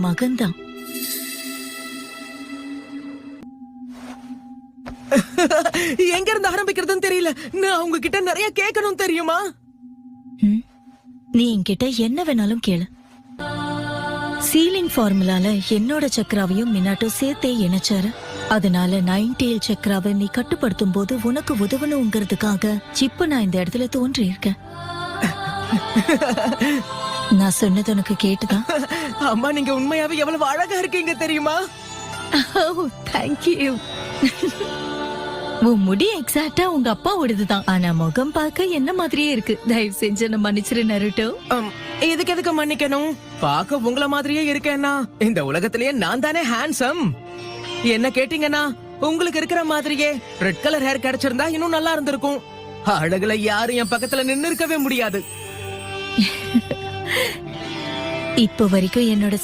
என் மகன்தான். எங்க இருந்து ஆரம்பிக்கிறதுன்னு தெரியல. நான் உங்ககிட்ட நிறைய கேட்கணும் தெரியுமா? நீ என்கிட்ட என்ன வேணாலும் கேளு. சீலிங் ஃபார்முலால என்னோட சக்கராவையும் மினாட்டோ சேர்த்தே இணைச்சாரு. அதனால 9 சக்கராவை நீ கட்டுப்படுத்தும் போது உனக்கு உதவணுங்கிறதுக்காக இப்ப நான் இந்த இடத்துல தோன்றி இருக்கேன். நான் சொன்னது உனக்கு கேட்டுதா? அம்மா, நீங்க உண்மையாவே எவ்வளவு அழகா இருக்கீங்க தெரியுமா? தேங்க்யூ. உன் முடி எக்ஸாக்டா உங்க அப்பாவோடதுதான். ஆனா முகம் பார்க்க என்ன மாதிரியே இருக்கு. தயவு செஞ்சு என்ன மன்னிச்சிரு நருட்டோ. இதுக்கு எதுக்கு மன்னிக்கணும்? பார்க்க உங்கள மாதிரியே இருக்கேன்னா இந்த உலகத்திலேயே நான் தானே ஹேண்ட்ஸம். என்ன கேட்டீங்கன்னா, உங்களுக்கு இருக்கிற மாதிரியே ரெட் கலர் ஹேர் கிடைச்சிருந்தா இன்னும் நல்லா இருந்திருக்கும். அழகுல யாரும் என் பக்கத்துல நின்னு இருக்கவே முடியாது. இப்ப வரைக்கும் என்னோட